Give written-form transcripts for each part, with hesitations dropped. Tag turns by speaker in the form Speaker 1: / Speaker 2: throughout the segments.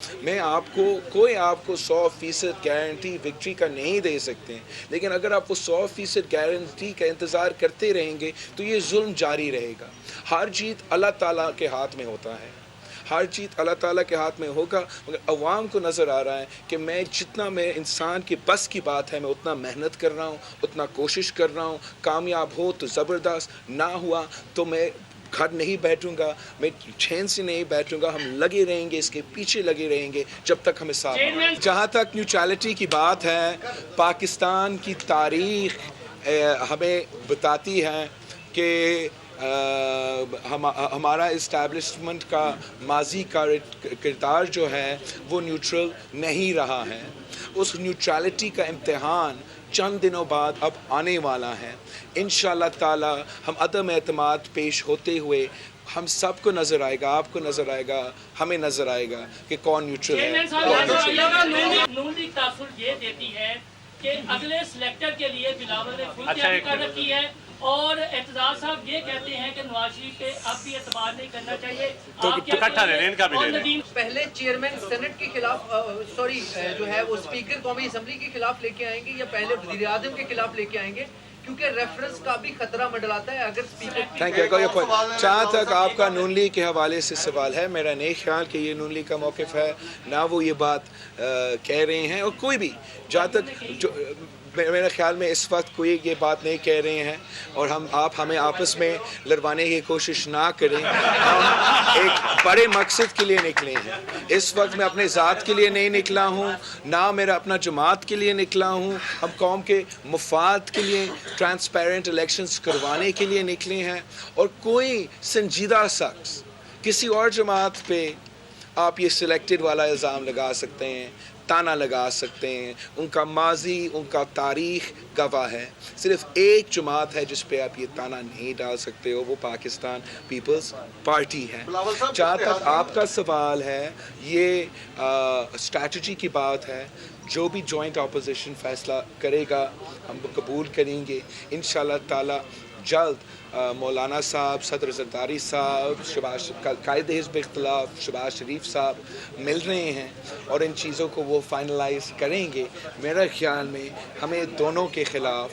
Speaker 1: मैं आपको कोई आपको 100% गारंटी विक्ट्री का नहीं दे सकते हैं, लेकिन अगर आप वो 100% गारंटी का इंतज़ार करते रहेंगे तो ये जुल्म जारी रहेगा। हर जीत अल्लाह ताला के हाथ में होता है, हर चीज़ अल्लाह ताला के हाथ में होगा, मगर अवाम को नज़र आ रहा है कि मैं जितना मैं इंसान की बस की बात है मैं उतना मेहनत कर रहा हूँ, उतना कोशिश कर रहा हूँ। कामयाब हो तो ज़बरदस्त, ना हुआ तो मैं घर नहीं बैठूंगा, मैं चैन से नहीं बैठूंगा। हम लगे रहेंगे, इसके पीछे लगे रहेंगे जब तक हमें साथ। जहाँ तक न्यूट्रलिटी की बात है, पाकिस्तान की तारीख़ हमें बताती है कि हमारा इस्टेब्लिशमेंट का माजी का किरदार जो है वो न्यूट्रल नहीं रहा है। उस न्यूट्रलिटी का इम्तिहान चंद दिनों बाद अब आने वाला है। इंशाअल्लाह ताला हम अदम एतमाद पेश होते हुए हम सबको नज़र आएगा, आपको नज़र आएगा, हमें नज़र आएगा कि कौन न्यूट्रल है।
Speaker 2: नून लीग तासुर ये देती है कि अगले सिलेक्टर के लिए बिलावल ने फुल तैयारी कर रखी है, और एतजाज साहब ये कहते हैं कि नवाज शरीफ पे अब भी एतबार नहीं करना चाहिए।
Speaker 3: पहले चेयरमैन सेनेट के खिलाफ जो है वो स्पीकर कौमी असम्बली के खिलाफ लेके आएंगे या पहले वज़ीर आज़म के खिलाफ लेके आएंगे, क्योंकि रेफरेंस का भी खतरा मंडलाता है अगर स्पीकर।
Speaker 1: Thank you. जहाँ तक आपका नून लीग के हवाले से सवाल है, मेरा नहीं ख्याल कि ये नून लीग का मौक़िफ़ है, ना वो ये बात कह रहे हैं, और कोई भी जहाँ तक जो मेरे ख्याल में इस वक्त कोई ये बात नहीं कह रहे हैं, और आप हमें आपस में लड़वाने की कोशिश ना करें। हम एक बड़े मकसद के लिए निकले हैं। इस वक्त मैं अपने ज़ात के लिए नहीं निकला हूँ, ना मेरा अपना जमात के लिए निकला हूँ। हम कौम के मुफाद के लिए ट्रांसपेरेंट इलेक्शंस करवाने के लिए निकले हैं, और कोई संजीदा शख्स किसी और जमात पे आप ये सिलेक्टेड वाला इल्ज़ाम लगा सकते हैं, ताना लगा सकते हैं। उनका माजी, उनका तारीख़ गवाह है। सिर्फ एक जमात है जिस पे आप ये ताना नहीं डाल सकते हो, वो पाकिस्तान पीपल्स पार्टी है। जहाँ तक आपका सवाल है, ये स्ट्रैटेजी की बात है। जो भी जॉइंट अपोजिशन फैसला करेगा हम कबूल करेंगे इंशाअल्लाह ताला। जल्द मौलाना साहब, सदर ज़रदारी साहब, कायदे हिज़्ब इख्तिलाफ शहबाज शरीफ साहब मिल रहे हैं, और इन चीज़ों को वो फाइनलाइज करेंगे। मेरे ख्याल में हमें दोनों के ख़िलाफ़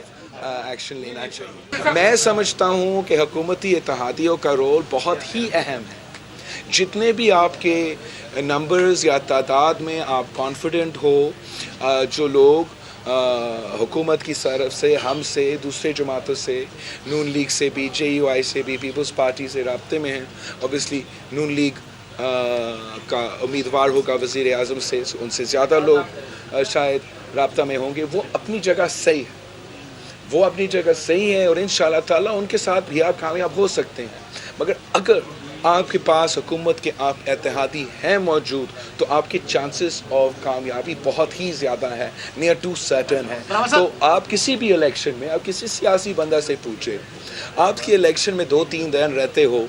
Speaker 1: एक्शन लेना चाहिए। मैं समझता हूँ कि हुकूमती इत्तेहादियों का रोल बहुत ही अहम है। जितने भी आपके नंबर्स या तादाद में आप कॉन्फिडेंट हो, जो लोग हुकूमत की तरफ से, हमसे, दूसरे जमातों से, नून लीग से भी, JUI से भी, पीपल्स पार्टी से राब्ते में हैं। ऑब्वियसली नून लीग का उम्मीदवार होगा वज़ीर आज़म से, उनसे ज़्यादा लोग शायद राब्ता में होंगे। वो अपनी जगह सही है, वो अपनी जगह सही है, और इंशाअल्लाह ताला उनके साथ भी आप कामयाब हो सकते हैं। मगर अगर आपके पास हुकूमत के आप इत्तेहादी हैं मौजूद, तो आपके चांसेस ऑफ कामयाबी बहुत ही ज़्यादा है, नियर टू सर्टन है। तो आप किसी भी इलेक्शन में, आप किसी सियासी बंदा से पूछे, आपकी इलेक्शन में 2-3 दिन रहते हो,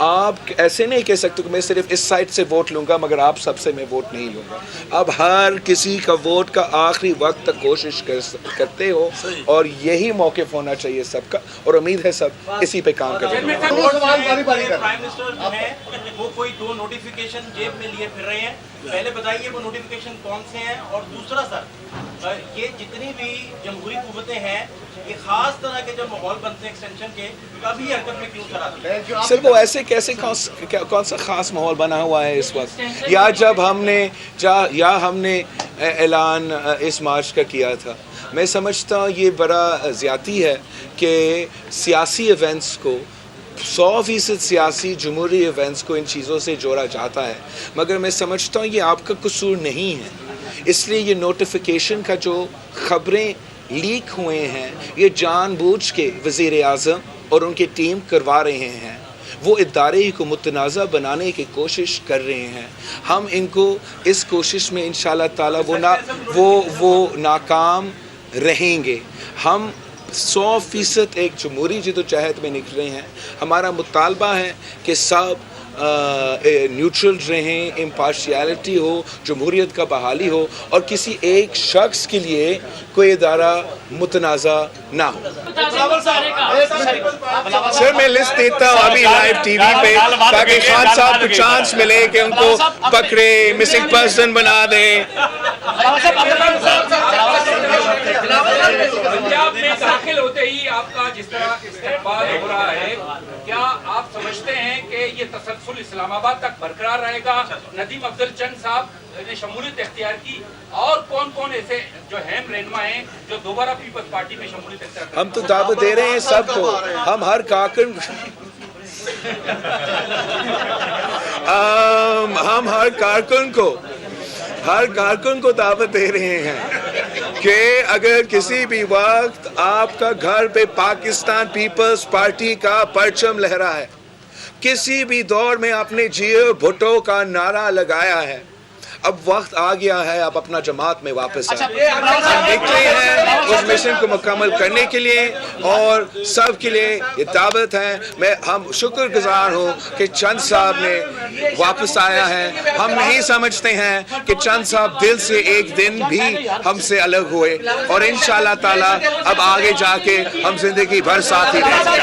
Speaker 1: आप ऐसे नहीं कह सकते कि मैं सिर्फ इस साइड से वोट लूँगा मगर आप सबसे मैं वोट नहीं लूँगा। आप हर किसी का वोट का आखिरी वक्त तक कोशिश करते हो, और यही मौक़िफ़ होना चाहिए सबका, और उम्मीद है सब इसी पे काम करेंगे।
Speaker 2: प्राइम मिनिस्टर जो है वो कोई 2 नोटिफिकेशन जेब में लिए फिर रहे हैं। पहले बताइए वो नोटिफिकेशन कौन से हैं, और दूसरा सर ये जितनी भी जमहूरी कुव्वतें हैं, ये खास तरह के जब माहौल बनते हैं एक्सटेंशन के, कभी हरकत में क्यों कराती है?
Speaker 1: सिर्फ वो ऐसे कैसे कौन सा ख़ास माहौल बना हुआ है इस वक्त, या जब हमने ऐलान इस मार्च का किया था। मैं समझता हूँ ये बड़ा ज़्यादती है कि सियासी इवेंट्स को 100% सियासी जमहूरी इवेंट्स को इन चीज़ों से जोड़ा जाता है, मगर मैं समझता हूँ ये आपका कसूर नहीं है। इसलिए ये नोटिफिकेशन का जो ख़बरें लीक हुए हैं, ये जानबूझ के वज़ीर आज़म और उनकी टीम करवा रहे हैं। वो इदारे को मुतनाज़ा बनाने की कोशिश कर रहे हैं। हम इनको इस कोशिश में इंशाअल्लाह ताला वो नाकाम रहेंगे। हम 100% एक जमहूरी जदोजहद में निकले हैं। हमारा मुतालबा है कि सब न्यूट्रल रहें, इम्पार्शियलिटी हो, जमहूरियत का बहाली हो और किसी एक शख्स के लिए कोई इदारा मुतनाज़ा ना हो। सर मैं लिस्ट देता हूँ अभी लाइव टीवी पे ताकि खान साहब को चांस मिले कि उनको पकड़े, मिसिंग पर्सन बना दें।
Speaker 4: पंजाब में दाखिल होते ही आपका जिस तरह इस्तेमाल हो रहा है, क्या आप समझते हैं कि ये तसलसल इस्लामाबाद तक बरकरार रहेगा? नदीम अफजल चंद साहब ने शमूलियत इख्तियार की और कौन कौन ऐसे जो अहम रहनुमा हैं जो दोबारा पीपल्स पार्टी में शमूलियत इख्तियार करेंगे?
Speaker 1: हम तो दावत दे रहे हैं सबको, हम हर कारकुन को दावत दे रहे हैं कि अगर किसी भी वक्त आपका घर पे पाकिस्तान पीपल्स पार्टी का परचम लहरा है, किसी भी दौर में आपने जियो भुट्टो का नारा लगाया है, अब वक्त आ गया है आप अपना जमात में वापस आए। हम निकले हैं उस मिशन को मुकम्मल करने के लिए और सब के लिए ये दावत है। हम शुक्रगुजार हूँ कि चंद साहब ने वापस आया है। हम नहीं समझते हैं कि चंद साहब दिल से एक दिन भी हमसे अलग हुए और इंशाअल्लाह ताला अब आगे जाके हम जिंदगी भर साथ ही रहेंगे।